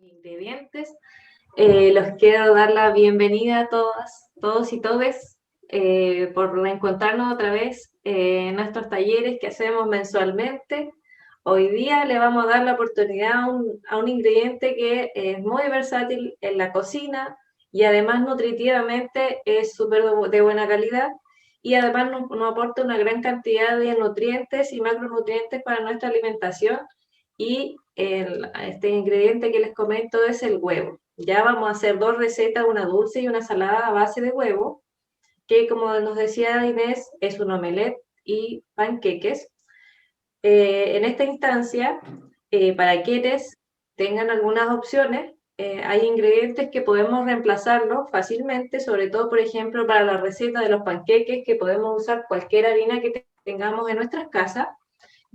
Ingredientes. Los quiero dar la bienvenida a todas, todos y todes por reencontrarnos otra vez en nuestros talleres que hacemos mensualmente. Hoy día le vamos a dar la oportunidad a un ingrediente que es muy versátil en la cocina y además nutritivamente es súper de buena calidad y además nos aporta una gran cantidad de nutrientes y macronutrientes para nuestra alimentación y este ingrediente que les comento es el huevo. Ya vamos a hacer dos recetas, una dulce y una salada a base de huevo, que como nos decía Inés, es un omelette y panqueques. En esta instancia, para quienes tengan algunas opciones, hay ingredientes que podemos reemplazarlos fácilmente, sobre todo, por ejemplo, para la receta de los panqueques, que podemos usar cualquier harina que tengamos en nuestras casas,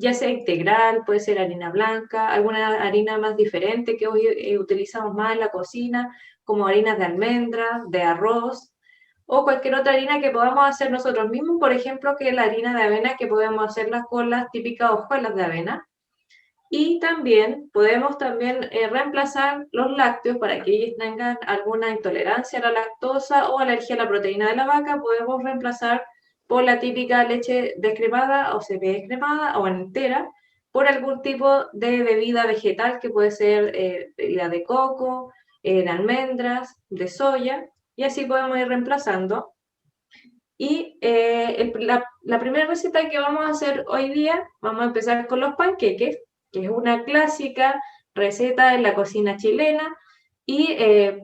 ya sea integral, puede ser harina blanca, alguna harina más diferente que hoy utilizamos más en la cocina, como harinas de almendra, de arroz, o cualquier otra harina que podamos hacer nosotros mismos, por ejemplo, que la harina de avena, que podemos hacerla con las típicas hojuelas de avena. Y también podemos reemplazar los lácteos para que ellos tengan alguna intolerancia a la lactosa o alergia a la proteína de la vaca, podemos reemplazar por la típica leche descremada o semi-descremada o entera, por algún tipo de bebida vegetal que puede ser bebida de coco, de almendras, de soya, y así podemos ir reemplazando. Y la primera receta que vamos a hacer hoy día, vamos a empezar con los panqueques, que es una clásica receta en la cocina chilena, y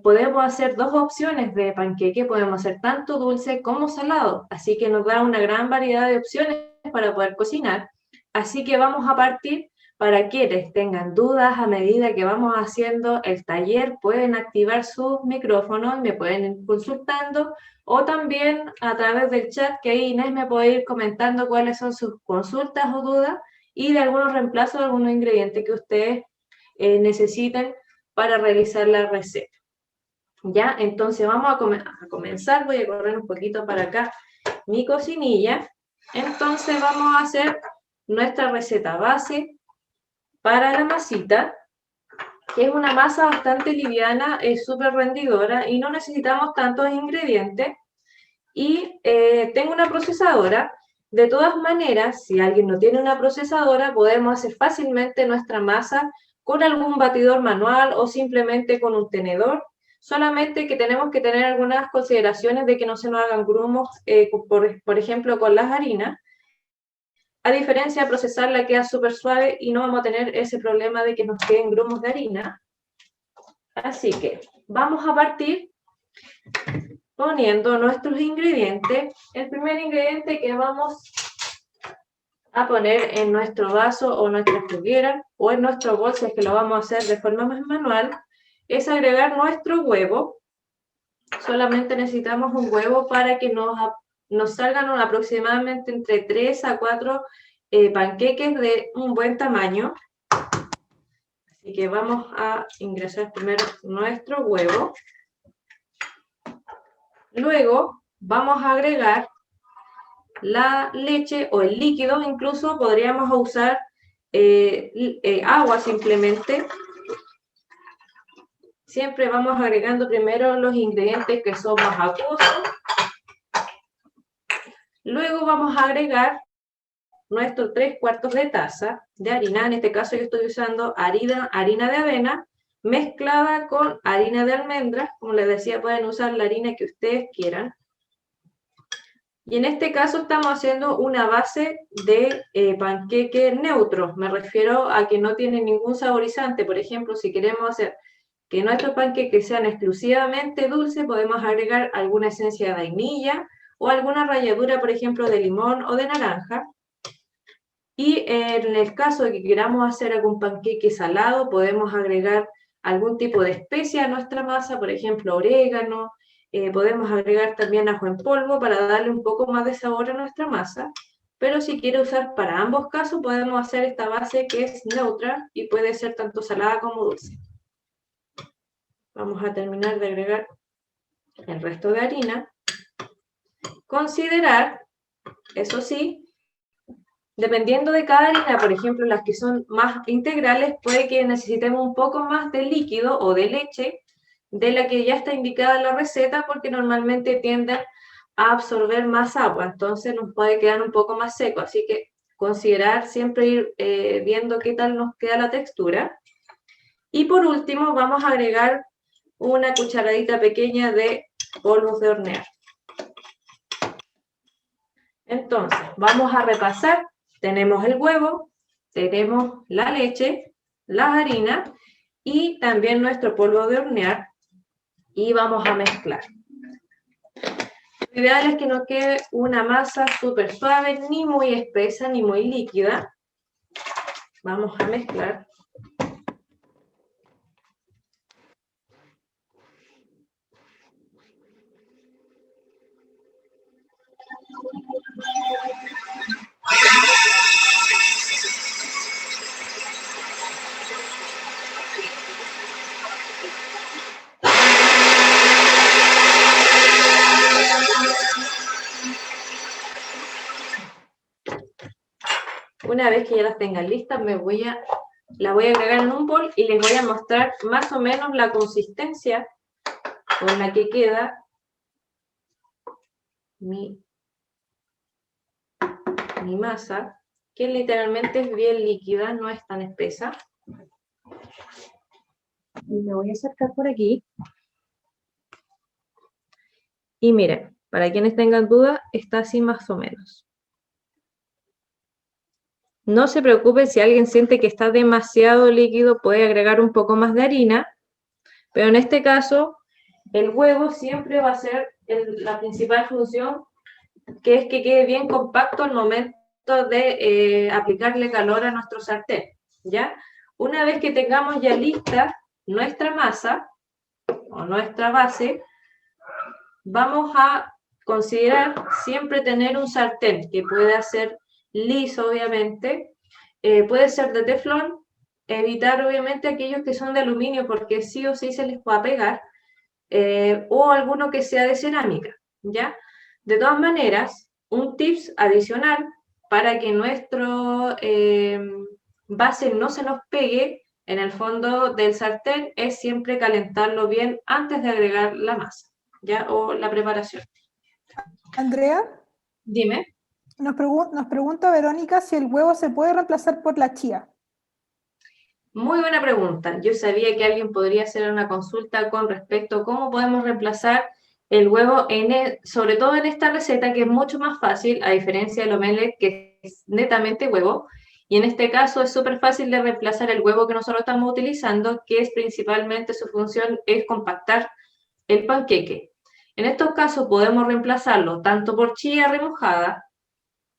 podemos hacer dos opciones de panqueque, podemos hacer tanto dulce como salado, así que nos da una gran variedad de opciones para poder cocinar. Así que vamos a partir. Para quienes tengan dudas a medida que vamos haciendo el taller, pueden activar sus micrófonos, me pueden ir consultando, o también a través del chat, que ahí Inés me puede ir comentando cuáles son sus consultas o dudas y de algunos reemplazos de algunos ingredientes que ustedes necesiten para realizar la receta. Ya, entonces vamos a comenzar, voy a correr un poquito para acá mi cocinilla. Entonces vamos a hacer nuestra receta base para la masita, que es una masa bastante liviana, es súper rendidora y no necesitamos tantos ingredientes. Y tengo una procesadora. De todas maneras, si alguien no tiene una procesadora, podemos hacer fácilmente nuestra masa con algún batidor manual o simplemente con un tenedor. Solamente que tenemos que tener algunas consideraciones de que no se nos hagan grumos, por ejemplo, con las harinas. A diferencia de procesarla, queda súper suave y no vamos a tener ese problema de que nos queden grumos de harina. Así que vamos a partir poniendo nuestros ingredientes. El primer ingrediente que vamos a poner en nuestro vaso o nuestra juguera o en nuestro bol, si es que lo vamos a hacer de forma más manual, es agregar nuestro huevo. Solamente necesitamos un huevo para que nos salgan aproximadamente entre 3 a 4 panqueques de un buen tamaño. Así que vamos a ingresar primero nuestro huevo. Luego vamos a agregar la leche o el líquido, incluso podríamos usar agua simplemente. Siempre vamos agregando primero los ingredientes que son más acuosos. Luego vamos a agregar nuestros 3/4 de taza de harina. En este caso yo estoy usando harina de avena mezclada con harina de almendras. Como les decía, pueden usar la harina que ustedes quieran. Y en este caso estamos haciendo una base de panqueque neutro. Me refiero a que no tiene ningún saborizante. Por ejemplo, si queremos hacer que nuestros panqueques sean exclusivamente dulces, podemos agregar alguna esencia de vainilla o alguna ralladura, por ejemplo, de limón o de naranja. Y en el caso de que queramos hacer algún panqueque salado, podemos agregar algún tipo de especia a nuestra masa, por ejemplo, orégano. Podemos agregar también ajo en polvo para darle un poco más de sabor a nuestra masa. Pero si quiere usar para ambos casos, podemos hacer esta base que es neutra y puede ser tanto salada como dulce. Vamos a terminar de agregar el resto de harina. Considerar, eso sí, Dependiendo de cada harina, por ejemplo, las que son más integrales, puede que necesitemos un poco más de líquido o de leche de la que ya está indicada en la receta, porque normalmente tienden a absorber más agua, entonces nos puede quedar un poco más seco, así que considerar siempre ir viendo qué tal nos queda la textura. Y por último vamos a agregar una cucharadita pequeña de polvos de hornear. Entonces, vamos a repasar. Tenemos el huevo, tenemos la leche, las harinas y también nuestro polvo de hornear y vamos a mezclar. Lo ideal es que no quede una masa súper suave, ni muy espesa, ni muy líquida. Vamos a mezclar. Una vez que ya las tengan listas, la voy a agregar en un bol y les voy a mostrar más o menos la consistencia con la que queda mi masa, que literalmente es bien líquida, no es tan espesa. Y me voy a acercar por aquí. Y miren, para quienes tengan dudas, está así más o menos. No se preocupen si alguien siente que está demasiado líquido, puede agregar un poco más de harina, pero en este caso, el huevo siempre va a ser la principal función, que es que quede bien compacto al momento de aplicarle calor a nuestro sartén, ¿ya? Una vez que tengamos ya lista nuestra masa o nuestra base, vamos a considerar siempre tener un sartén que pueda ser liso, obviamente, puede ser de teflón, evitar obviamente aquellos que son de aluminio porque sí o sí se les va a pegar, o alguno que sea de cerámica, ¿ya? De todas maneras, un tips adicional para que nuestro base no se nos pegue en el fondo del sartén es siempre calentarlo bien antes de agregar la masa, ¿ya? O la preparación. Andrea, Dime. nos pregunta Verónica si el huevo se puede reemplazar por la chía. Muy buena pregunta. Yo sabía que alguien podría hacer una consulta con respecto a cómo podemos reemplazar el huevo, sobre todo en esta receta, que es mucho más fácil, a diferencia del omelette, que es netamente huevo. Y en este caso es súper fácil de reemplazar el huevo que nosotros estamos utilizando, que es principalmente su función es compactar el panqueque. En estos casos podemos reemplazarlo tanto por chía remojada,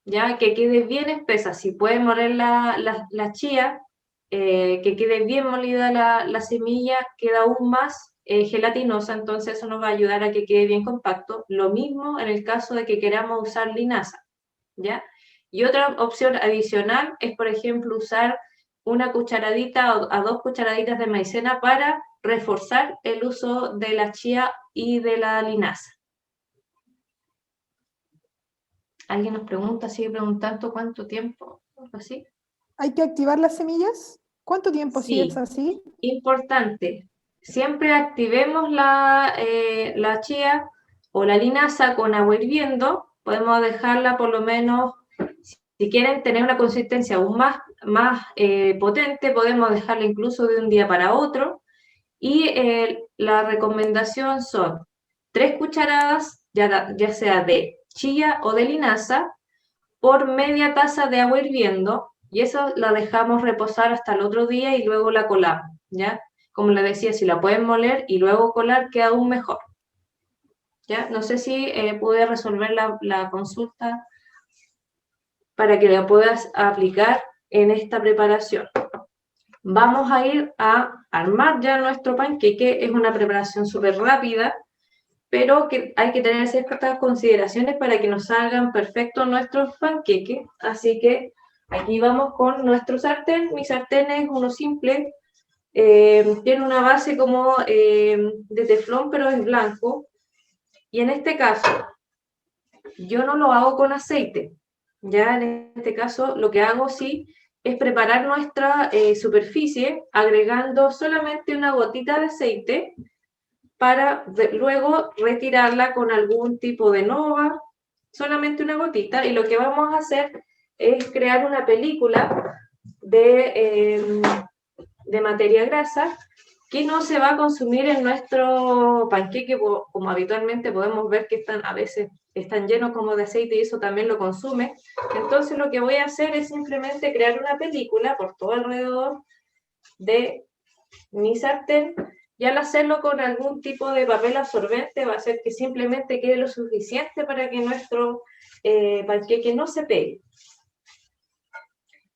ya que quede bien espesa. Si puede moler la chía, que quede bien molida la semilla, queda aún más gelatinosa, entonces eso nos va a ayudar a que quede bien compacto. Lo mismo en el caso de que queramos usar linaza, ¿ya? Y otra opción adicional es, por ejemplo, usar una cucharadita a 2 cucharaditas de maicena para reforzar el uso de la chía y de la linaza. Alguien nos pregunta, sigue preguntando cuánto tiempo, algo así. ¿Hay que activar las semillas? ¿Cuánto tiempo si es Sí, así? importante. Siempre activemos la chía o la linaza con agua hirviendo. Podemos dejarla por lo menos, si quieren tener una consistencia aún más potente, podemos dejarla incluso de un día para otro. Y la recomendación son 3 cucharadas, ya sea de chía o de linaza, por media taza de agua hirviendo, y eso la dejamos reposar hasta el otro día y luego la colamos, ¿ya? Como les decía, si la pueden moler y luego colar, queda aún mejor, ¿ya? No sé si pude resolver la consulta para que la puedas aplicar en esta preparación. Vamos a ir a armar ya nuestro panqueque, es una preparación súper rápida, pero que hay que tener ciertas consideraciones para que nos salgan perfectos nuestros panqueques. Así que aquí vamos con nuestro sartén. Mi sartén es uno simple, tiene una base como de teflón, pero es blanco. Y en este caso, yo no lo hago con aceite. Ya en este caso lo que hago sí es preparar nuestra superficie agregando solamente una gotita de aceite para luego retirarla con algún tipo de nova, solamente una gotita, y lo que vamos a hacer es crear una película de materia grasa que no se va a consumir en nuestro panqueque, como habitualmente podemos ver que a veces están llenos como de aceite y eso también lo consume. Entonces lo que voy a hacer es simplemente crear una película por todo alrededor de mi sartén, y al hacerlo con algún tipo de papel absorbente va a hacer que simplemente quede lo suficiente para que nuestro panqueque no se pegue.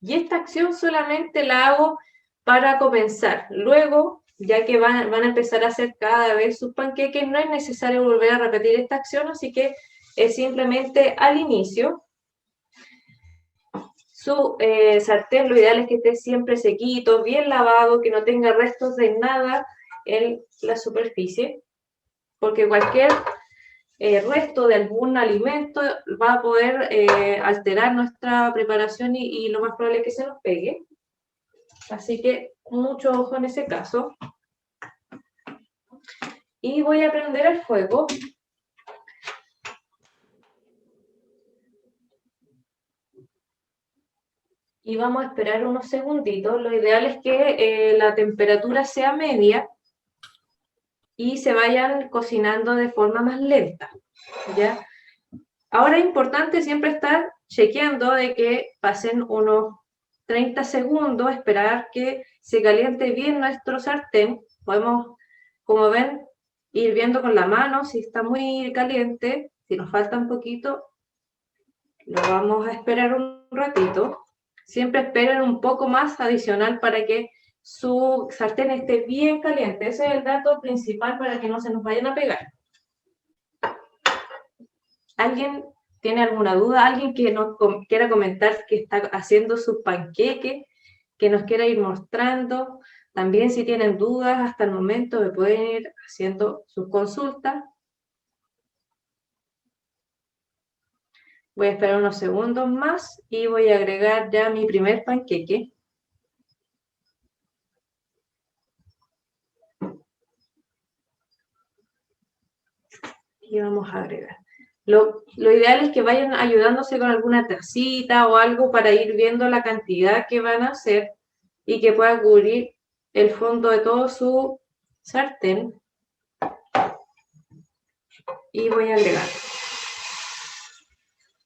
Y esta acción solamente la hago para comenzar. Luego, ya que van a empezar a hacer cada vez sus panqueques, no es necesario volver a repetir esta acción, así que es simplemente al inicio. Su sartén, lo ideal es que esté siempre sequito, bien lavado, que no tenga restos de nada en la superficie, porque cualquier resto de algún alimento va a poder alterar nuestra preparación y lo más probable es que se nos pegue. Así que mucho ojo en ese caso. Y voy a prender el fuego. Y vamos a esperar unos segunditos. Lo ideal es que la temperatura sea media y se vayan cocinando de forma más lenta, ¿ya? Ahora es importante siempre estar chequeando de que pasen unos 30 segundos, esperar que se caliente bien nuestro sartén. Podemos, como ven, ir viendo con la mano si está muy caliente. Si nos falta un poquito, lo vamos a esperar un ratito. Siempre esperen un poco más adicional para que su sartén esté bien caliente. Ese es el dato principal para que no se nos vayan a pegar. ¿Alguien tiene alguna duda? ¿Alguien que nos quiera comentar que está haciendo su panqueque, que nos quiera ir mostrando? También si tienen dudas hasta el momento me pueden ir haciendo sus consultas. Voy a esperar unos segundos más y voy a agregar ya mi primer panqueque. Y vamos a agregar. Lo ideal es que vayan ayudándose con alguna tacita o algo para ir viendo la cantidad que van a hacer y que pueda cubrir el fondo de todo su sartén. Y voy a agregar.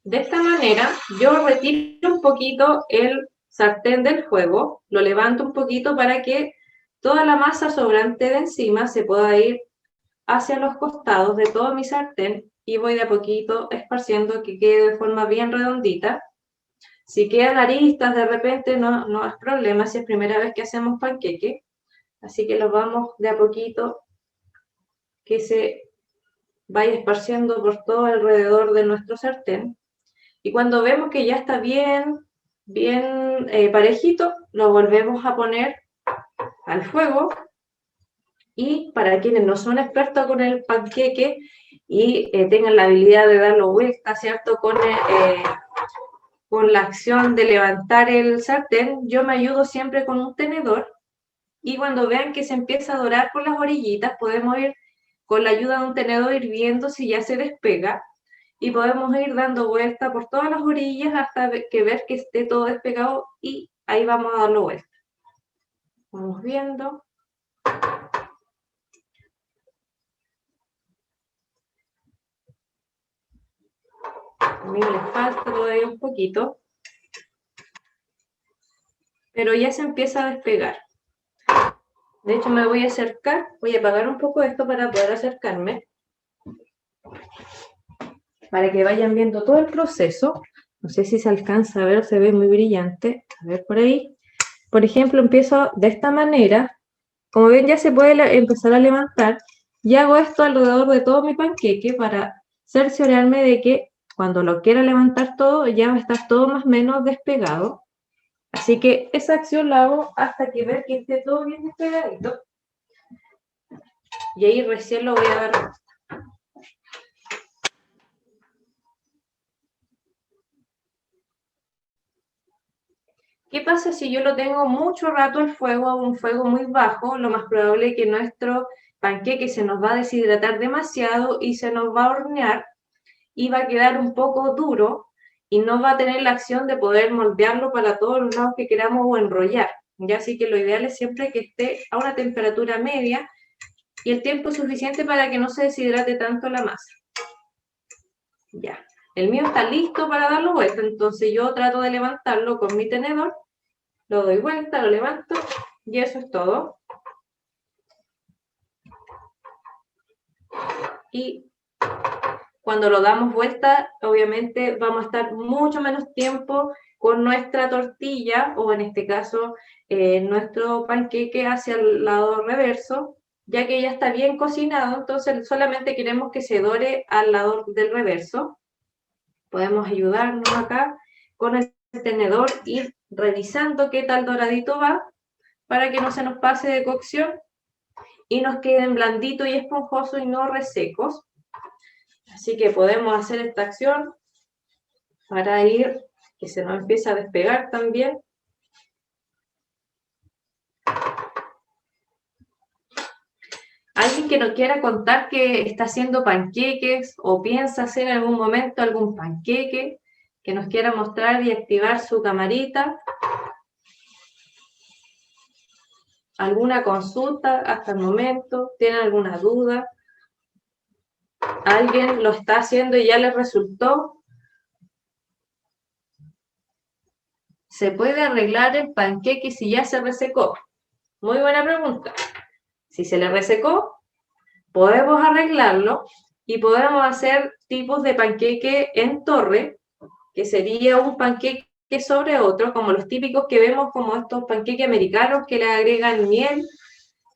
De esta manera yo retiro un poquito el sartén del fuego, lo levanto un poquito para que toda la masa sobrante de encima se pueda ir hacia los costados de todo mi sartén y voy de a poquito esparciendo que quede de forma bien redondita. Si quedan aristas de repente no es problema si es primera vez que hacemos panqueque, así que los vamos de a poquito que se vaya esparciendo por todo alrededor de nuestro sartén. Y cuando vemos que ya está bien parejito, lo volvemos a poner al fuego. Y para quienes no son expertos con el panqueque y tengan la habilidad de darlo vuelta, ¿cierto? Con la acción de levantar el sartén, yo me ayudo siempre con un tenedor y cuando vean que se empieza a dorar por las orillitas, podemos ir con la ayuda de un tenedor ir viendo si ya se despega y podemos ir dando vuelta por todas las orillas hasta ver que esté todo despegado y ahí vamos a darlo vuelta. Vamos viendo. A mí me falta todavía un poquito, pero ya se empieza a despegar. De hecho, me voy a acercar, voy a apagar un poco esto para poder acercarme, para que vayan viendo todo el proceso. No sé si se alcanza a ver o se ve muy brillante. A ver por ahí. Por ejemplo, empiezo de esta manera. Como ven, ya se puede empezar a levantar. Y hago esto alrededor de todo mi panqueque para cerciorarme de que cuando lo quiera levantar todo, ya va a estar todo más o menos despegado. Así que esa acción la hago hasta que ver que esté todo bien despegadito. Y ahí recién lo voy a dar. ¿Qué pasa si yo lo tengo mucho rato al fuego, a un fuego muy bajo? Lo más probable es que nuestro panqueque se nos va a deshidratar demasiado y se nos va a hornear y va a quedar un poco duro y no va a tener la acción de poder moldearlo para todos los lados que queramos o enrollar. Ya así que lo ideal es siempre que esté a una temperatura media y el tiempo suficiente para que no se deshidrate tanto la masa. Ya, el mío está listo para darlo vuelta, entonces yo trato de levantarlo con mi tenedor, lo doy vuelta, lo levanto y eso es todo. Y cuando lo damos vuelta, obviamente vamos a estar mucho menos tiempo con nuestra tortilla, o en este caso, nuestro panqueque hacia el lado reverso, ya que ya está bien cocinado, entonces solamente queremos que se dore al lado del reverso. Podemos ayudarnos acá con el tenedor, ir revisando qué tal doradito va, para que no se nos pase de cocción y nos queden blanditos y esponjosos y no resecos. Así que podemos hacer esta acción para ir, que se nos empiece a despegar también. ¿Alguien que nos quiera contar que está haciendo panqueques o piensa hacer en algún momento algún panqueque, que nos quiera mostrar y activar su camarita? ¿Alguna consulta hasta el momento? ¿Tienen alguna duda? ¿Alguien lo está haciendo y ya les resultó? ¿Se puede arreglar el panqueque si ya se resecó? Muy buena pregunta. Si se le resecó, podemos arreglarlo y podemos hacer tipos de panqueque en torre, que sería un panqueque sobre otro, como los típicos que vemos como estos panqueques americanos que le agregan miel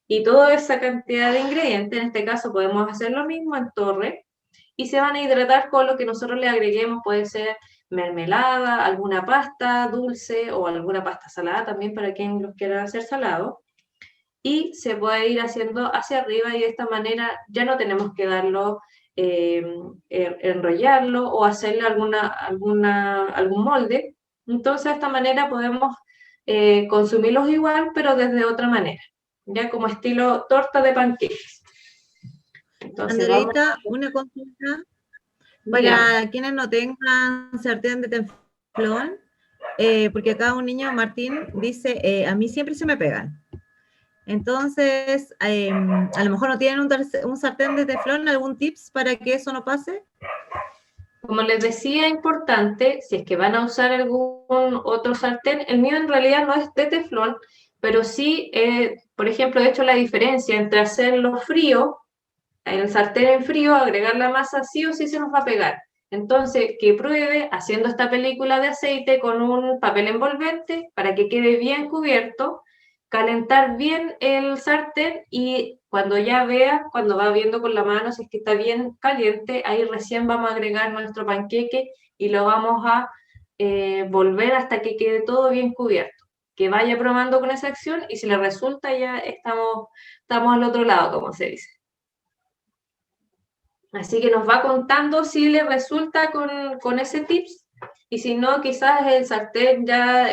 y toda esa cantidad de ingredientes. En este caso podemos hacer lo mismo en torre y se van a hidratar con lo que nosotros le agreguemos, puede ser mermelada, alguna pasta dulce o alguna pasta salada también para quien los quiera hacer salado. Y se puede ir haciendo hacia arriba y de esta manera ya no tenemos que darlo, enrollarlo o hacerle algún molde. Entonces de esta manera podemos consumirlos igual, pero desde otra manera, ya como estilo torta de panqueques. Entonces vamos. Andreita, una consulta Dígame. para quienes no tengan sartén de teflón, porque acá un niño, Martín, dice, a mí siempre se me pegan. Entonces, a lo mejor no tienen un sartén de teflón, ¿algún tips para que eso no pase? Como les decía, importante, si es que van a usar algún otro sartén, el mío en realidad no es de teflón, pero sí, por ejemplo, he hecho la diferencia entre hacerlo frío, el sartén en frío, agregar la masa, sí o sí se nos va a pegar. Entonces, que pruebe haciendo esta película de aceite con un papel envolvente para que quede bien cubierto, calentar bien el sartén y cuando ya vea, cuando va viendo con la mano si es que está bien caliente, ahí recién vamos a agregar nuestro panqueque y lo vamos a volver hasta que quede todo bien cubierto. Que vaya probando con esa acción y si le resulta ya estamos al otro lado, como se dice. Así que nos va contando si le resulta con ese tips y si no, quizás el sartén ya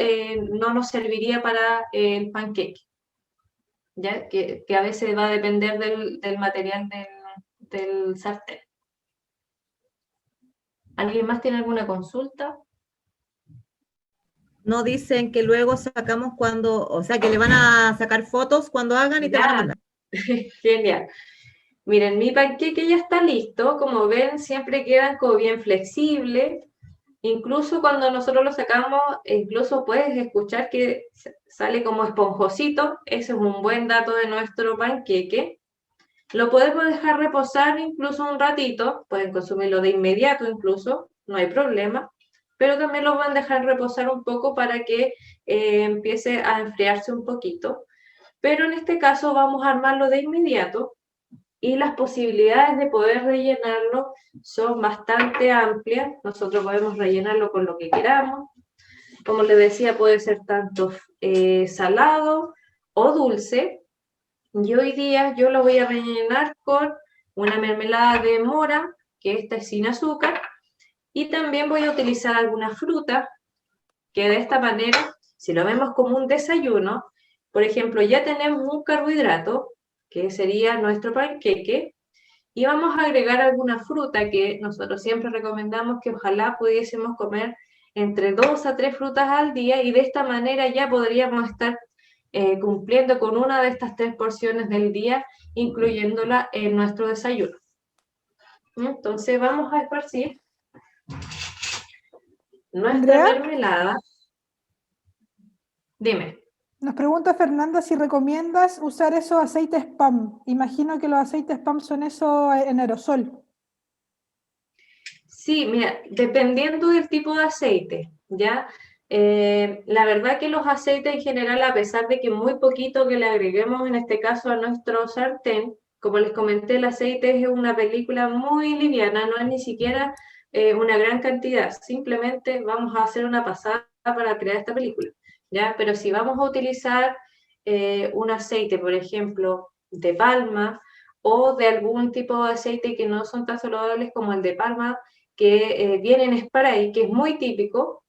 no nos serviría para el panqueque, ¿ya? Que a veces va a depender del material del sartén. ¿Alguien más tiene alguna consulta? No dicen que luego sacamos cuando, o sea, que le van a sacar fotos cuando hagan y te van a mandar. Genial. Miren, mi panqueque ya está listo. Como ven, siempre quedan como bien flexibles. Incluso cuando nosotros lo sacamos, incluso puedes escuchar que sale como esponjosito. Ese es un buen dato de nuestro panqueque. Lo podemos dejar reposar incluso un ratito. Pueden consumirlo de inmediato incluso, no hay problema. Pero también lo van a dejar reposar un poco para que empiece a enfriarse un poquito. Pero en este caso vamos a armarlo de inmediato y las posibilidades de poder rellenarlo son bastante amplias. Nosotros podemos rellenarlo con lo que queramos. Como les decía, puede ser tanto salado o dulce. Y hoy día yo lo voy a rellenar con una mermelada de mora, que esta es sin azúcar, y también voy a utilizar alguna fruta, que de esta manera Si lo vemos como un desayuno, por ejemplo, ya tenemos un carbohidrato, que sería nuestro panqueque, y vamos a agregar alguna fruta que nosotros siempre recomendamos que ojalá pudiésemos comer entre 2 a 3 frutas al día, y de esta manera ya podríamos estar cumpliendo con una de estas 3 porciones del día, incluyéndola en nuestro desayuno. Entonces vamos a esparcir nuestra Andrea, mermelada. Dime. nos pregunta Fernanda si recomiendas usar esos aceites PAM. Imagino que los aceites PAM son eso en aerosol. Sí, mira, dependiendo del tipo de aceite, ¿ya? La verdad que los aceites en general, a pesar de que muy poquito que le agreguemos en este caso a nuestro sartén, como les comenté, el aceite es una película muy liviana, no es ni siquiera una gran cantidad, simplemente vamos a hacer una pasada para crear esta película, ¿ya? Pero si vamos a utilizar un aceite, por ejemplo, de palma, o de algún tipo de aceite que no son tan saludables como el de palma, que viene en spray, que es muy típico.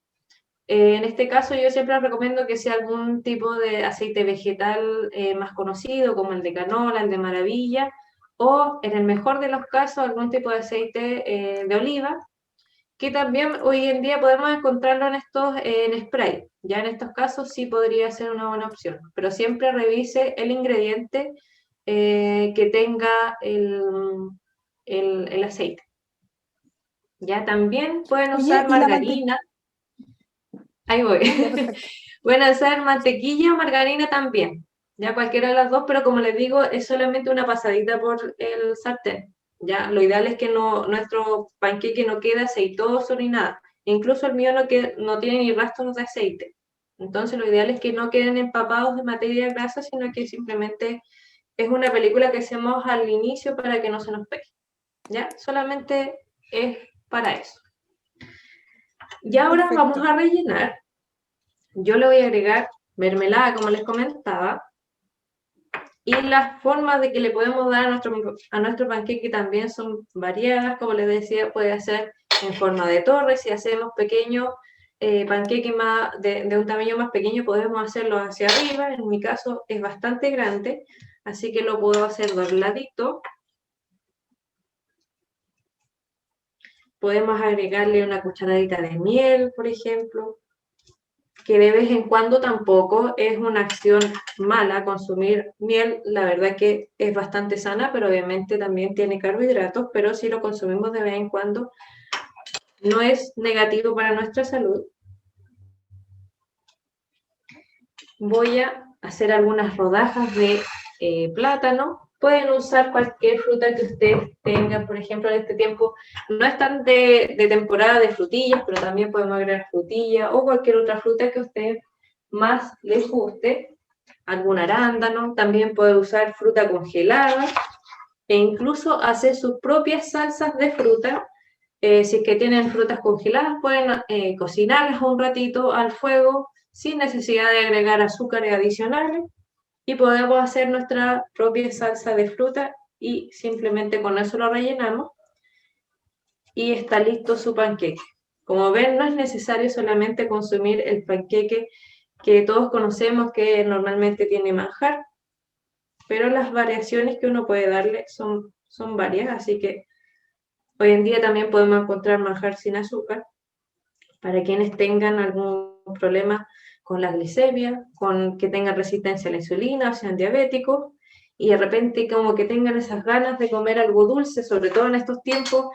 En este caso yo siempre recomiendo que sea algún tipo de aceite vegetal más conocido, como el de canola, el de maravilla, o en el mejor de los casos algún tipo de aceite de oliva, que también hoy en día podemos encontrarlo en estos en spray. Ya en estos casos sí podría ser una buena opción, pero siempre revise el ingrediente que tenga el aceite. Ya también pueden Oye, usar y la margarina. Ahí voy. Ah, ya, perfecto. Pueden usar mantequilla o margarina también. Ya cualquiera de las dos, pero como les digo, es solamente una pasadita por el sartén. Ya, lo ideal es que nuestro panqueque no quede aceitoso ni nada. Incluso el mío no tiene ni rastros de aceite. Entonces lo ideal es que no queden empapados de materia grasa, sino que simplemente es una película que hacemos al inicio para que no se nos pegue. ¿Ya? Solamente es para eso. Y ahora Perfecto. vamos a rellenar. Yo le voy a agregar mermelada, como les comentaba, y las formas de que le podemos dar a nuestro panqueque también son variadas. Como les decía, puede ser en forma de torre. Si hacemos pequeños panqueques de un tamaño más pequeño, podemos hacerlo hacia arriba. En mi caso es bastante grande, así que lo puedo hacer dobladito. Podemos agregarle una cucharadita de miel, por ejemplo, que de vez en cuando tampoco es una acción mala consumir miel. La verdad que es bastante sana, pero obviamente también tiene carbohidratos, pero si lo consumimos de vez en cuando no es negativo para nuestra salud. Voy a hacer algunas rodajas de plátano. Pueden usar cualquier fruta que ustedes tengan, por ejemplo, en este tiempo no están de temporada de frutillas, pero también podemos agregar frutilla o cualquier otra fruta que a ustedes más les guste, algún arándano. También puede usar fruta congelada e incluso hacer sus propias salsas de fruta. Si es que tienen frutas congeladas, pueden cocinarlas un ratito al fuego sin necesidad de agregar azúcares adicionales, y podemos hacer nuestra propia salsa de fruta y simplemente con eso lo rellenamos y está listo su panqueque. Como ven, no es necesario solamente consumir el panqueque que todos conocemos, que normalmente tiene manjar, pero las variaciones que uno puede darle son varias, así que hoy en día también podemos encontrar manjar sin azúcar para quienes tengan algún problema con la glicemia, con que tengan resistencia a la insulina, o sean diabéticos, y de repente como que tengan esas ganas de comer algo dulce, sobre todo en estos tiempos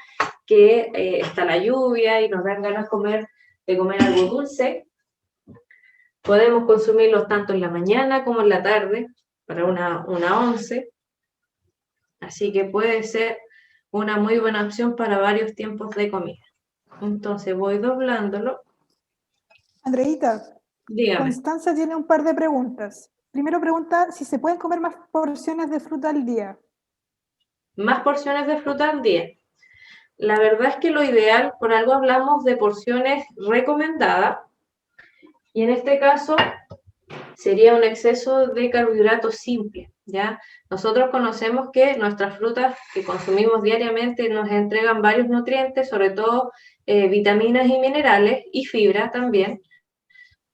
que está la lluvia y nos dan ganas de comer algo dulce. Podemos consumirlos tanto en la mañana como en la tarde, para una once. Así que puede ser una muy buena opción para varios tiempos de comida. Entonces voy doblándolo. Andreita, Dígame. Constanza tiene un par de preguntas. Primero pregunta si se pueden comer más porciones de fruta al día. Más porciones de fruta al día. La verdad es que lo ideal, por algo hablamos de porciones recomendadas, y en este caso sería un exceso de carbohidratos simples, ¿ya? Nosotros conocemos que nuestras frutas que consumimos diariamente nos entregan varios nutrientes, sobre todo vitaminas y minerales, y fibra también,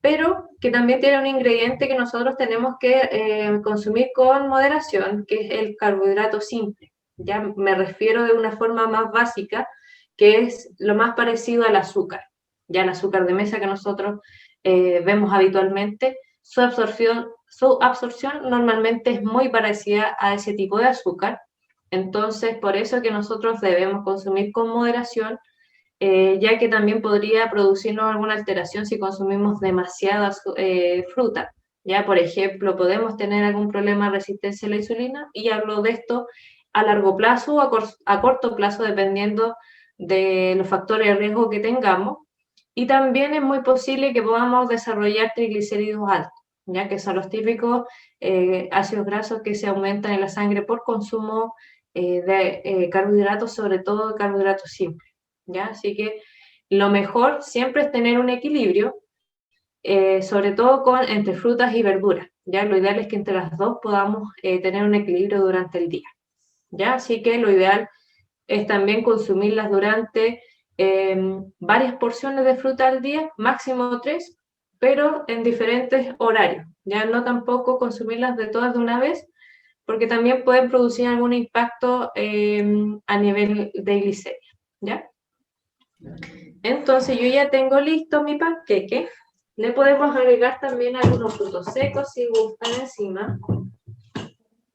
pero que también tiene un ingrediente que nosotros tenemos que consumir con moderación, que es el carbohidrato simple. Ya me refiero de una forma más básica, que es lo más parecido al azúcar. Ya el azúcar de mesa que nosotros vemos habitualmente, su absorción normalmente es muy parecida a ese tipo de azúcar. Entonces, por eso que nosotros debemos consumir con moderación, ya que también podría producirnos alguna alteración si consumimos demasiada fruta. Ya, por ejemplo, podemos tener algún problema de resistencia a la insulina, y hablo de esto a largo plazo o a corto plazo, dependiendo de los factores de riesgo que tengamos. Y también es muy posible que podamos desarrollar triglicéridos altos, ya que son los típicos ácidos grasos que se aumentan en la sangre por consumo de carbohidratos, sobre todo carbohidratos simples. ¿Ya? Así que lo mejor siempre es tener un equilibrio, sobre todo entre frutas y verduras. ¿Ya? Lo ideal es que entre las dos podamos tener un equilibrio durante el día. ¿Ya? Así que lo ideal es también consumirlas durante varias porciones de fruta al día, máximo 3, pero en diferentes horarios. Ya no tampoco consumirlas de todas de una vez, porque también pueden producir algún impacto a nivel de glicemia. ¿Ya? Entonces yo ya tengo listo mi panqueque. Le podemos agregar también algunos frutos secos si gustan encima.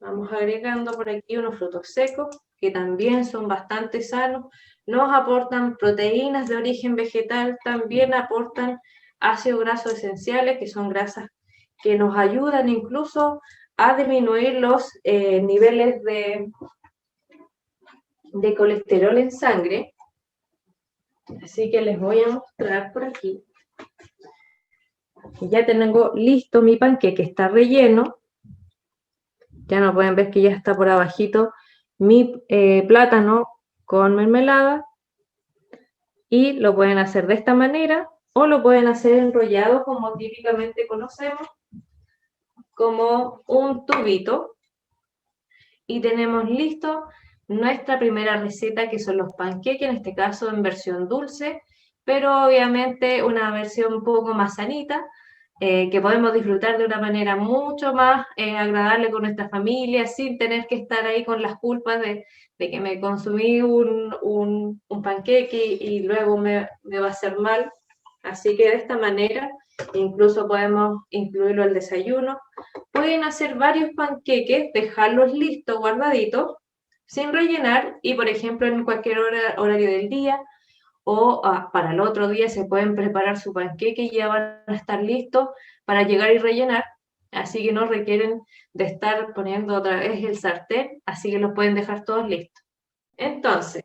Vamos agregando por aquí unos frutos secos que también son bastante sanos. Nos aportan proteínas de origen vegetal, también aportan ácidos grasos esenciales, que son grasas que nos ayudan incluso a disminuir los niveles de colesterol en sangre. Así que les voy a mostrar por aquí. Ya tengo listo mi panqueque, está relleno. Ya no pueden ver que ya está por abajito mi plátano con mermelada. Y lo pueden hacer de esta manera, o lo pueden hacer enrollado como típicamente conocemos, como un tubito. Y tenemos listo nuestra primera receta, que son los panqueques, en este caso en versión dulce, pero obviamente una versión un poco más sanita, que podemos disfrutar de una manera mucho más agradable con nuestra familia, sin tener que estar ahí con las culpas de que me consumí un panqueque y luego me va a hacer mal. Así que de esta manera incluso podemos incluirlo al desayuno. Pueden hacer varios panqueques, dejarlos listos, guardaditos, sin rellenar, y por ejemplo en cualquier horario del día o para el otro día se pueden preparar su panqueque y ya van a estar listos para llegar y rellenar. Así que no requieren de estar poniendo otra vez el sartén, así que los pueden dejar todos listos. Entonces,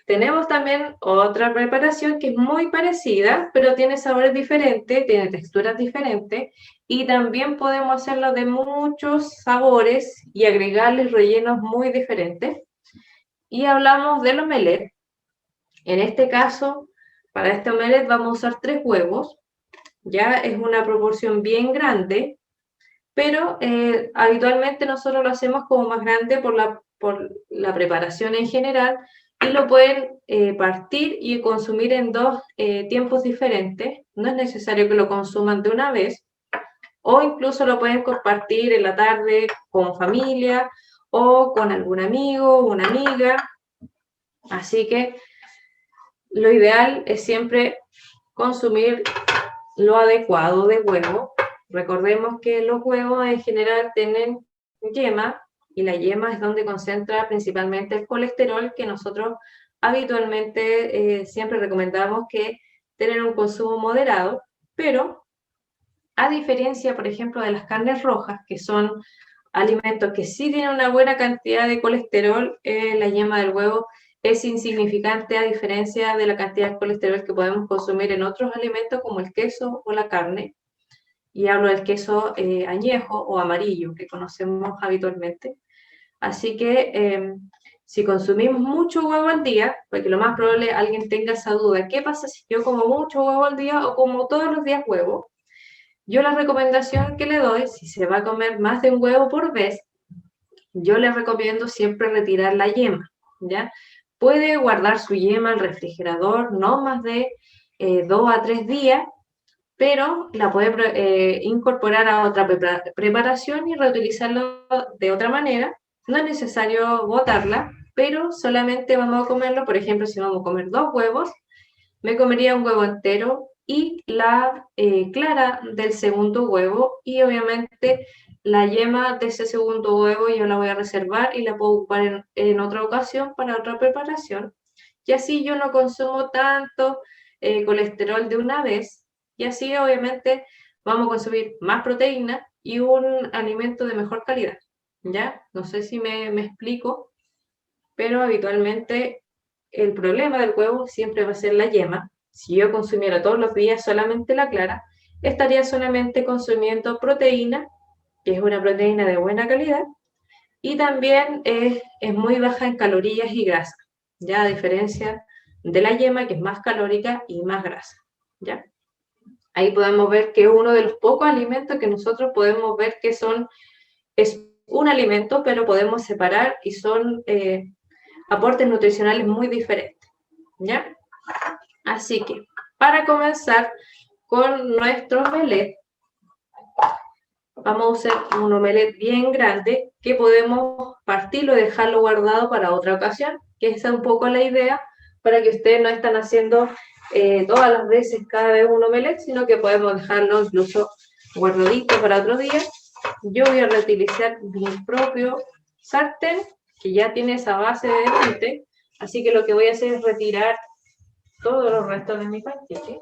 tenemos también otra preparación que es muy parecida, pero tiene sabores diferentes, tiene texturas diferentes, y también podemos hacerlo de muchos sabores y agregarles rellenos muy diferentes. Y hablamos del omelette. En este caso, para este omelette vamos a usar 3 huevos. Ya es una proporción bien grande, pero habitualmente nosotros lo hacemos como más grande por la preparación en general, y lo pueden partir y consumir en 2 tiempos diferentes. No es necesario que lo consuman de una vez, o incluso lo pueden compartir en la tarde con familia o con algún amigo o una amiga. Así que lo ideal es siempre consumir lo adecuado de huevo. Recordemos que los huevos en general tienen yema, y la yema es donde concentra principalmente el colesterol, que nosotros habitualmente siempre recomendamos que tener un consumo moderado, pero a diferencia, por ejemplo, de las carnes rojas, que son alimentos que sí tienen una buena cantidad de colesterol, la yema del huevo es insignificante a diferencia de la cantidad de colesterol que podemos consumir en otros alimentos como el queso o la carne. Y hablo del queso añejo o amarillo que conocemos habitualmente. Así que si consumimos mucho huevo al día, porque lo más probable es que alguien tenga esa duda, ¿qué pasa si yo como mucho huevo al día o como todos los días huevo? Yo la recomendación que le doy, si se va a comer más de un huevo por vez, yo le recomiendo siempre retirar la yema, ¿ya? Puede guardar su yema al refrigerador no más de 2 a 3 días, pero la puede incorporar a otra preparación y reutilizarlo de otra manera. No es necesario botarla, pero solamente vamos a comerlo. Por ejemplo, si vamos a comer 2 huevos, me comería un huevo entero y la clara del segundo huevo, y obviamente la yema de ese segundo huevo yo la voy a reservar y la puedo ocupar en otra ocasión para otra preparación, y así yo no consumo tanto colesterol de una vez, y así obviamente vamos a consumir más proteína y un alimento de mejor calidad, ¿ya? No sé si me explico, pero habitualmente el problema del huevo siempre va a ser la yema. Si yo consumiera todos los días solamente la clara, estaría solamente consumiendo proteína, que es una proteína de buena calidad, y también es muy baja en calorías y grasa, ya a diferencia de la yema, que es más calórica y más grasa, ¿ya? Ahí podemos ver que es uno de los pocos alimentos que nosotros podemos ver que es un alimento, pero podemos separar y son aportes nutricionales muy diferentes, ¿ya? Así que, para comenzar con nuestro omelette, vamos a usar un omelette bien grande que podemos partirlo y dejarlo guardado para otra ocasión, que esa es un poco la idea, para que ustedes no estén haciendo todas las veces cada vez un omelette, sino que podemos dejarlo incluso guardadito para otro día. Yo voy a reutilizar mi propio sartén, que ya tiene esa base de delante, así que lo que voy a hacer es retirar todos los restos de mi panqueque.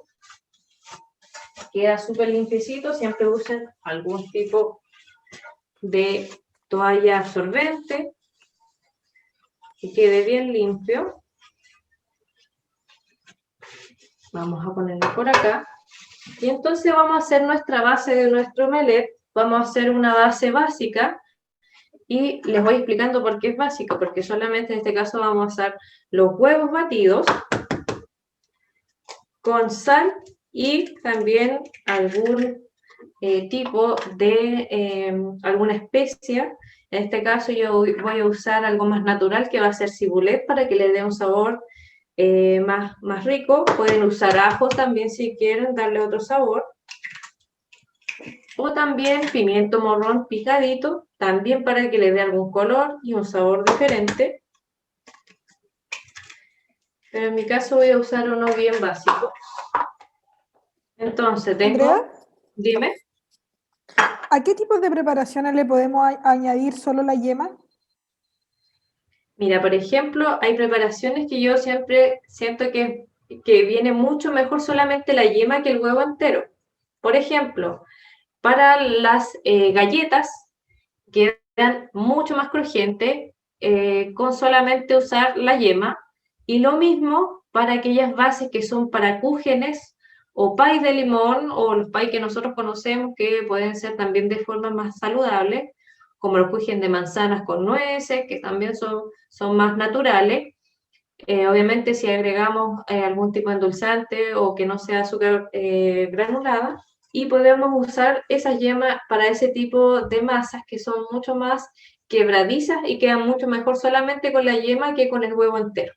Queda súper limpiecito, siempre usen algún tipo de toalla absorbente, que quede bien limpio. Vamos a ponerlo por acá. Y entonces vamos a hacer nuestra base de nuestro omelette. Vamos a hacer una base básica. Y les voy explicando por qué es básico, porque solamente en este caso vamos a usar los huevos batidos con sal y también algún tipo de alguna especia. En este caso yo voy a usar algo más natural, que va a ser cibulet, para que le dé un sabor más rico. Pueden usar ajo también si quieren darle otro sabor. O también pimiento morrón picadito, también para que le dé algún color y un sabor diferente. Pero en mi caso voy a usar uno bien básico. Entonces tengo... Andrea, Dime. ¿a qué tipos de preparaciones le podemos añadir solo la yema? Mira, por ejemplo, hay preparaciones que yo siempre siento que viene mucho mejor solamente la yema que el huevo entero. Por ejemplo, para las galletas quedan mucho más crujientes con solamente usar la yema, y lo mismo para aquellas bases que son para cúgenes o pay de limón, o los pay que nosotros conocemos, que pueden ser también de forma más saludable, como los cúgenes de manzanas con nueces, que también son más naturales. Obviamente si agregamos algún tipo de endulzante o que no sea azúcar granulada, y podemos usar esas yemas para ese tipo de masas que son mucho más quebradizas y quedan mucho mejor solamente con la yema que con el huevo entero.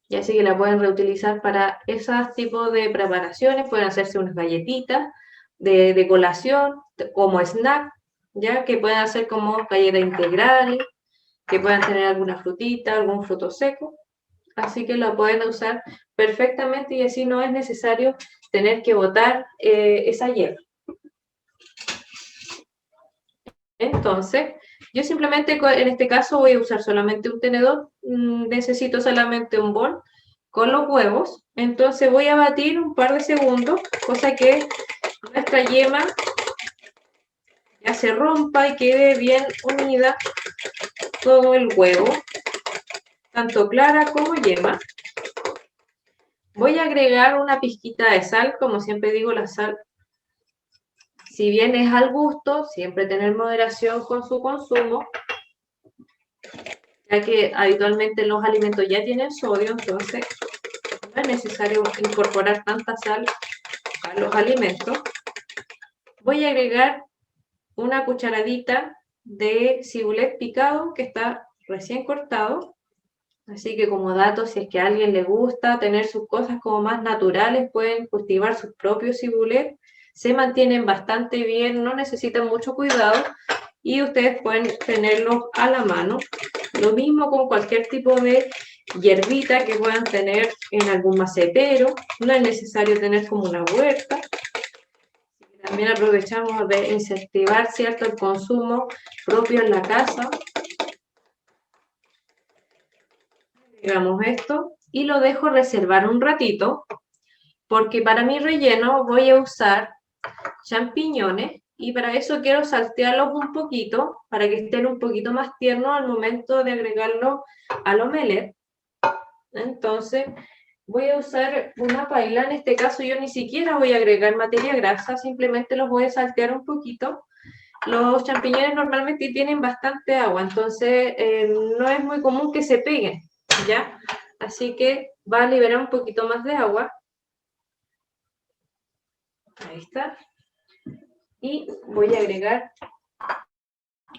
Y así que la pueden reutilizar para esos tipos de preparaciones. Pueden hacerse unas galletitas de colación, como snack, ya que pueden hacer como galleta integral, que puedan tener alguna frutita, algún fruto seco. Así que lo pueden usar perfectamente, y así no es necesario tener que botar esa yema. Entonces, yo simplemente en este caso voy a usar solamente un tenedor, necesito solamente un bol con los huevos. Entonces voy a batir un par de segundos, cosa que nuestra yema ya se rompa y quede bien unida todo el huevo, tanto clara como yema. Voy a agregar una pizquita de sal. Como siempre digo, la sal, si bien es al gusto, siempre tener moderación con su consumo, ya que habitualmente los alimentos ya tienen sodio, entonces no es necesario incorporar tanta sal a los alimentos. Voy a agregar una cucharadita de cibulet picado, que está recién cortado, Así que como dato, si es que a alguien le gusta tener sus cosas como más naturales, pueden cultivar sus propios cibulet, se mantienen bastante bien, no necesitan mucho cuidado y ustedes pueden tenerlos a la mano. Lo mismo con cualquier tipo de hierbita que puedan tener en algún macetero, no es necesario tener como una huerta. También aprovechamos de incentivar, ¿cierto?, el consumo propio en la casa. Agregamos esto y lo dejo reservar un ratito, porque para mi relleno voy a usar champiñones y para eso quiero saltearlos un poquito, para que estén un poquito más tiernos al momento de agregarlo al omelette. Entonces voy a usar una paila, en este caso yo ni siquiera voy a agregar materia grasa, simplemente los voy a saltear un poquito. Los champiñones normalmente tienen bastante agua, entonces no es muy común que se peguen, ¿ya? Así que va a liberar un poquito más de agua. Ahí está. Y voy a agregar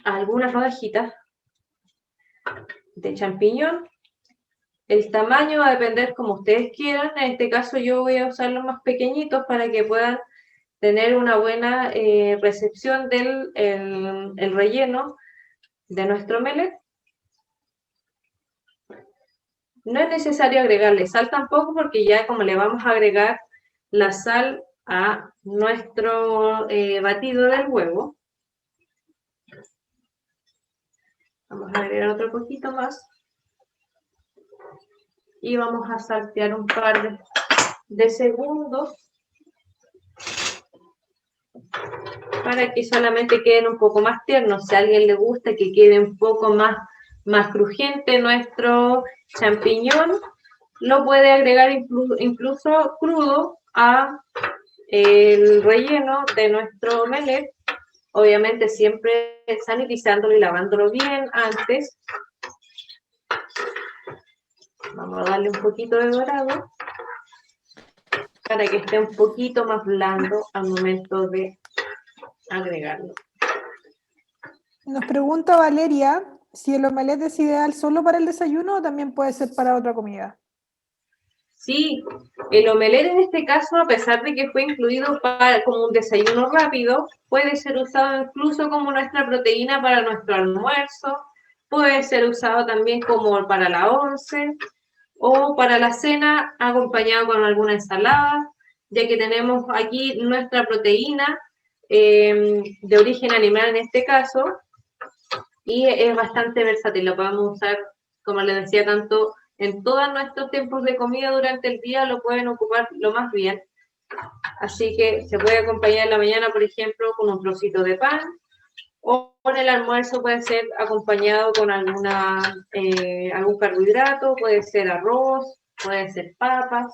algunas rodajitas de champiñón. El tamaño va a depender como ustedes quieran. En este caso yo voy a usar los más pequeñitos para que puedan tener una buena recepción del el relleno de nuestro omelette. No es necesario agregarle sal tampoco, porque ya como le vamos a agregar la sal a nuestro batido del huevo. Vamos a agregar otro poquito más. Y vamos a saltear un par de segundos para que solamente queden un poco más tiernos. Si a alguien le gusta que quede un poco más crujiente nuestro champiñón, lo puede agregar incluso crudo a el relleno de nuestro omelette, obviamente siempre sanitizándolo y lavándolo bien antes. Vamos a darle un poquito de dorado para que esté un poquito más blando al momento de agregarlo. Nos pregunta Valeria si el omelette es ideal solo para el desayuno o también puede ser para otra comida. Sí, el omelette en este caso, a pesar de que fue incluido como un desayuno rápido, puede ser usado incluso como nuestra proteína para nuestro almuerzo, puede ser usado también como para la once o para la cena acompañado con alguna ensalada, ya que tenemos aquí nuestra proteína de origen animal en este caso, y es bastante versátil, lo podemos usar, como les decía, tanto en todos nuestros tiempos de comida durante el día, lo pueden ocupar lo más bien. Así que se puede acompañar en la mañana, por ejemplo, con un trocito de pan, o en el almuerzo puede ser acompañado con algún carbohidrato, puede ser arroz, puede ser papas,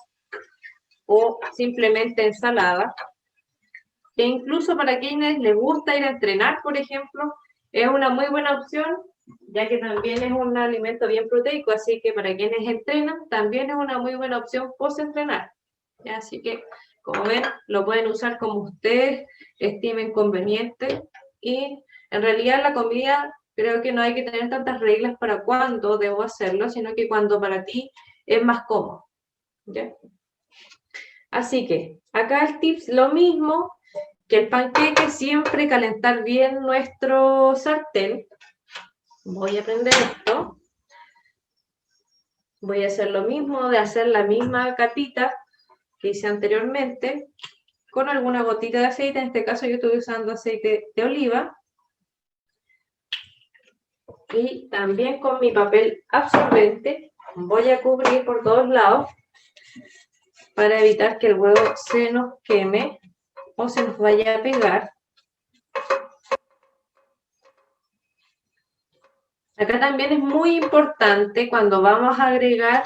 o simplemente ensalada. E incluso para quienes les gusta ir a entrenar, por ejemplo, es una muy buena opción, ya que también es un alimento bien proteico, así que para quienes entrenan, también es una muy buena opción post-entrenar. Así que, como ven, lo pueden usar como ustedes estimen conveniente, y en realidad la comida creo que no hay que tener tantas reglas para cuándo debo hacerlo, sino que cuando para ti es más cómodo, ¿ya? Así que, acá el tips, lo mismo que el panqueque, siempre calentar bien nuestro sartén. Voy a prender esto. Voy a hacer lo mismo, de hacer la misma capita que hice anteriormente, con alguna gotita de aceite. En este caso yo estoy usando aceite de oliva. Y también con mi papel absorbente voy a cubrir por todos lados para evitar que el huevo se nos queme o se nos vaya a pegar. Acá también es muy importante cuando vamos a agregar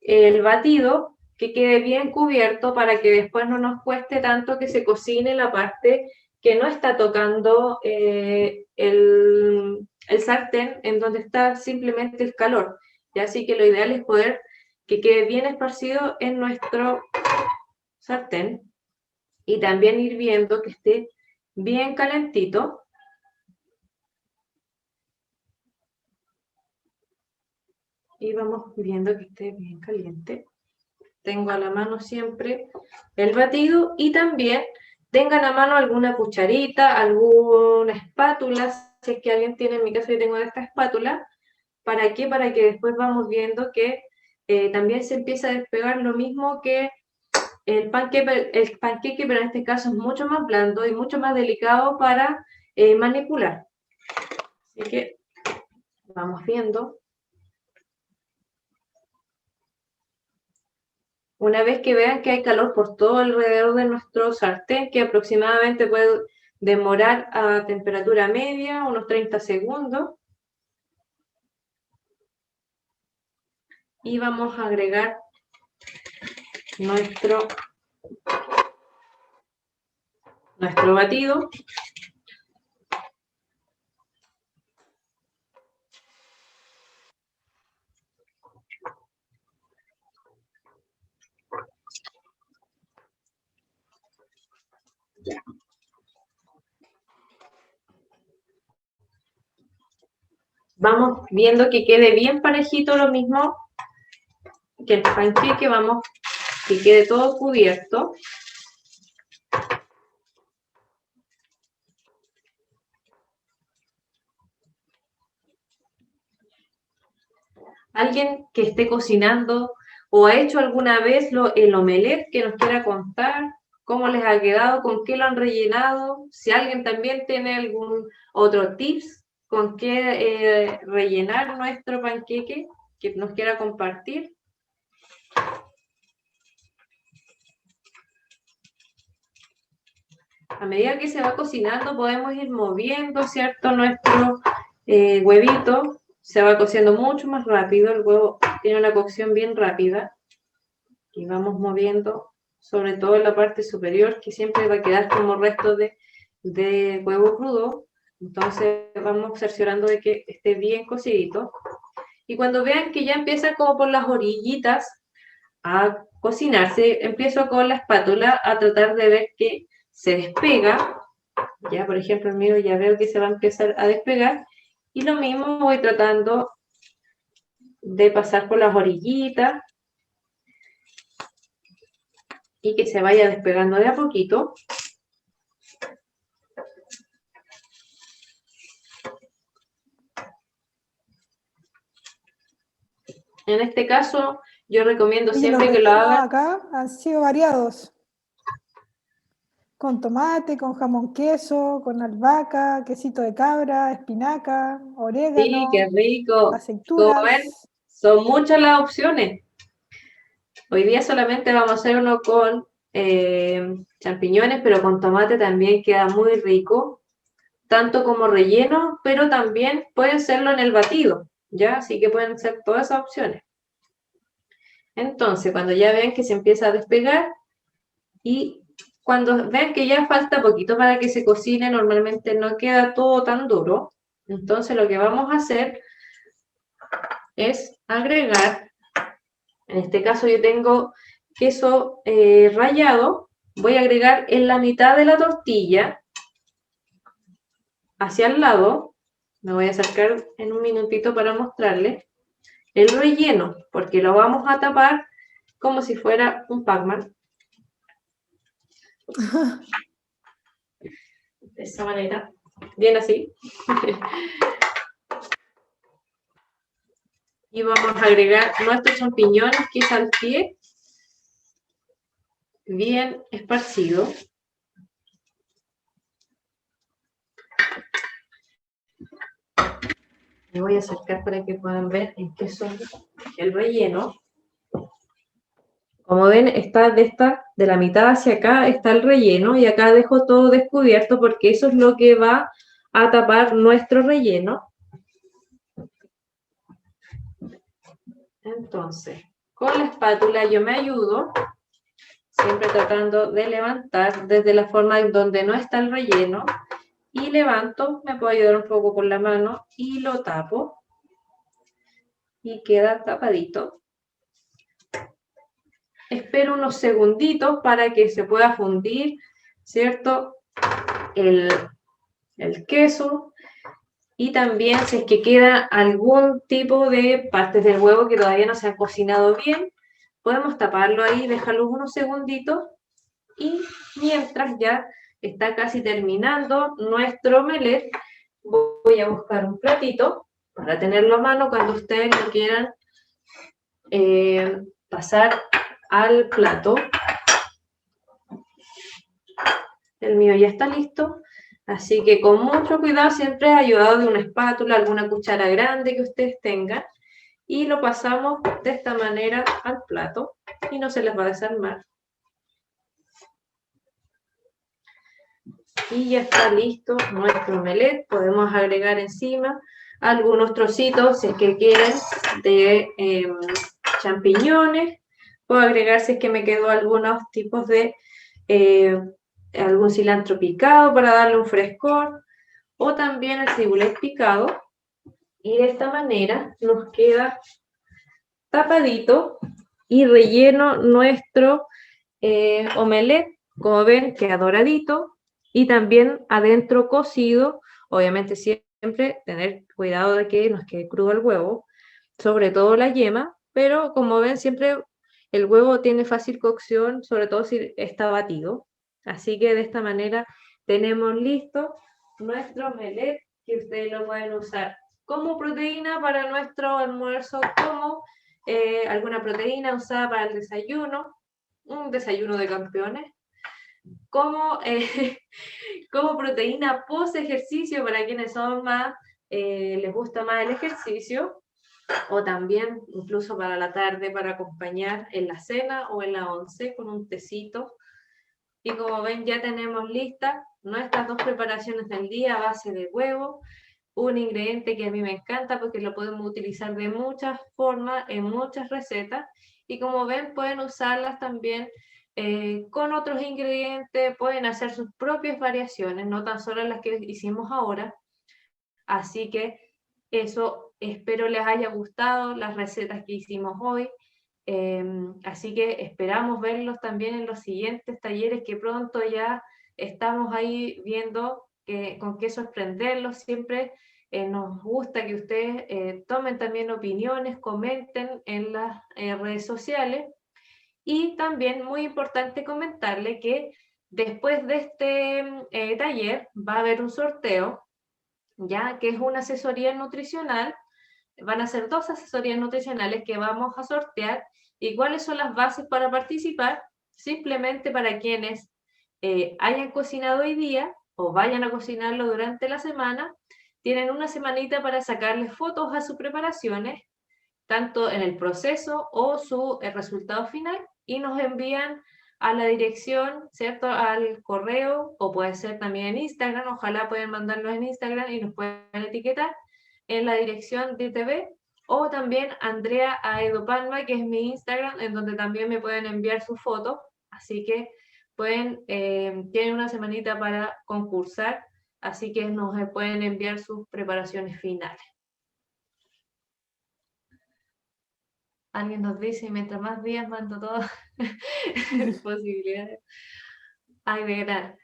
el batido que quede bien cubierto para que después no nos cueste tanto que se cocine la parte que no está tocando el sartén, en donde está simplemente el calor. Y así que lo ideal es poder que quede bien esparcido en nuestro sartén y también ir viendo que esté bien calentito. y vamos viendo que esté bien caliente. Tengo a la mano siempre el batido y también tengan a mano alguna cucharita, alguna espátula, si es que alguien tiene, en mi caso yo tengo esta espátula. ¿Para qué? Para que después vamos viendo que también se empieza a despegar lo mismo que el panqueque, pero en este caso es mucho más blando y mucho más delicado para manipular. Así que vamos viendo. Una vez que vean que hay calor por todo alrededor de nuestro sartén, que aproximadamente puede demorar a temperatura media, unos 30 segundos. Y vamos a agregar nuestro batido. Vamos viendo que quede bien parejito, lo mismo que el panqueque, vamos que quede todo cubierto. Alguien que esté cocinando o ha hecho alguna vez el omelette, que nos quiera contar cómo les ha quedado, con qué lo han rellenado. Si alguien también tiene algún otro tips con qué rellenar nuestro panqueque, que nos quiera compartir. A medida que se va cocinando podemos ir moviendo, ¿cierto? Nuestro huevito se va cociendo mucho más rápido, el huevo tiene una cocción bien rápida y vamos moviendo, sobre todo en la parte superior, que siempre va a quedar como resto de huevo crudo. Entonces vamos cerciorando de que esté bien cocidito. Y cuando vean que ya empieza como por las orillitas a cocinarse, empiezo con la espátula a tratar de ver que se despega. Ya, por ejemplo, el mío ya veo que se va a empezar a despegar. Y lo mismo voy tratando de pasar por las orillitas y que se vaya despegando de a poquito. En este caso, yo recomiendo siempre que lo hagan. Acá han sido variados. Con tomate, con jamón queso, con albahaca, quesito de cabra, espinaca, orégano, Sí, qué rico. aceitunas. Como ven, son muchas las opciones. Hoy día solamente vamos a hacer uno con champiñones, pero con tomate también queda muy rico, tanto como relleno, pero también pueden hacerlo en el batido, ¿ya? Así que pueden ser todas esas opciones. Entonces, cuando ya ven que se empieza a despegar y cuando ven que ya falta poquito para que se cocine, normalmente no queda todo tan duro. Entonces, lo que vamos a hacer es agregar, en este caso yo tengo queso rallado, voy a agregar en la mitad de la tortilla, hacia el lado, me voy a acercar en un minutito para mostrarles, el relleno, porque lo vamos a tapar como si fuera un Pac-Man. De esa manera, bien así. Y vamos a agregar nuestros champiñones que salteé, bien esparcido. Me voy a acercar para que puedan ver en qué son el relleno. Como ven, está de la mitad hacia acá está el relleno y acá dejo todo descubierto porque eso es lo que va a tapar nuestro relleno. Entonces, con la espátula yo me ayudo, siempre tratando de levantar desde la forma en donde no está el relleno, y levanto, me puedo ayudar un poco con la mano y lo tapo y queda tapadito. Espero unos segunditos para que se pueda fundir, ¿cierto? El queso Y también si es que queda algún tipo de partes del huevo que todavía no se han cocinado bien, podemos taparlo ahí, dejarlo unos segunditos y mientras ya está casi terminando nuestro omelette, voy a buscar un platito para tenerlo a mano cuando ustedes lo quieran pasar al plato. El mío ya está listo, así que con mucho cuidado, siempre ayudado de una espátula, alguna cuchara grande que ustedes tengan, y lo pasamos de esta manera al plato y no se les va a desarmar. Y ya está listo nuestro omelette. Podemos agregar encima algunos trocitos, si es que quieren, de champiñones. Puedo agregar, si es que me quedó, algunos tipos de algún cilantro picado para darle un frescor, o también el cibulet picado. Y de esta manera nos queda tapadito y relleno nuestro omelette. Como ven, queda doradito y también adentro cocido. Obviamente siempre tener cuidado de que nos quede crudo el huevo, sobre todo la yema, pero como ven siempre el huevo tiene fácil cocción, sobre todo si está batido. Así que de esta manera tenemos listo nuestro omelette, que ustedes lo pueden usar como proteína para nuestro almuerzo, como alguna proteína usada para el desayuno, un desayuno de campeones, como, como proteína post ejercicio para quienes son más, les gusta más el ejercicio, o también incluso para la tarde para acompañar en la cena o en la once con un tecito. Y como ven, ya tenemos listas nuestras dos preparaciones del día a base de huevo, un ingrediente que a mí me encanta porque lo podemos utilizar de muchas formas, en muchas recetas, y como ven pueden usarlas también con otros ingredientes, pueden hacer sus propias variaciones, no tan solo las que hicimos ahora. Así que eso, espero les haya gustado las recetas que hicimos hoy. Así que esperamos verlos también en los siguientes talleres, que pronto ya estamos ahí viendo con qué sorprenderlos. Siempre nos gusta que ustedes tomen también opiniones, comenten en las redes sociales. Y también muy importante comentarle que después de este taller va a haber un sorteo, ya que es una asesoría nutricional. Van a ser 2 asesorías nutricionales que vamos a sortear. ¿Y cuáles son las bases para participar? Simplemente para quienes hayan cocinado hoy día o vayan a cocinarlo durante la semana, tienen una semanita para sacarle fotos a sus preparaciones, tanto en el proceso o su resultado final, y nos envían a la dirección, ¿cierto? Al correo, o puede ser también en Instagram, ojalá pueden mandarnos en Instagram y nos pueden etiquetar en la dirección de TV, o también Andrea Aedo Palma, que es mi Instagram, en donde también me pueden enviar sus fotos. Así que pueden, tienen una semanita para concursar, así que nos pueden enviar sus preparaciones finales. Alguien nos dice, mientras más días mando todas posibilidades. Ay, de verdad.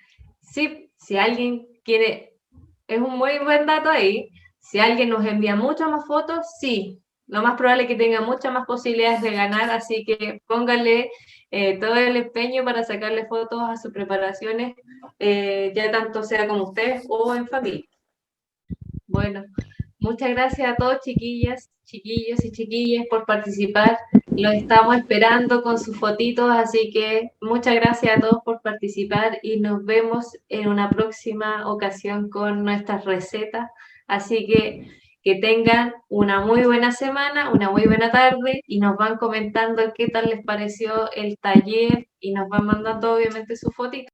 Sí, si alguien quiere, es un muy buen dato ahí. Si alguien nos envía muchas más fotos, sí, lo más probable es que tenga muchas más posibilidades de ganar, así que pónganle todo el empeño para sacarle fotos a sus preparaciones, ya tanto sea con ustedes o en familia. Bueno, muchas gracias a todos, chiquillas, chiquillos y chiquillas, por participar. Los estamos esperando con sus fotitos, así que muchas gracias a todos por participar y nos vemos en una próxima ocasión con nuestras recetas. Así que tengan una muy buena semana, una muy buena tarde, y nos van comentando qué tal les pareció el taller y nos van mandando obviamente sus fotitos.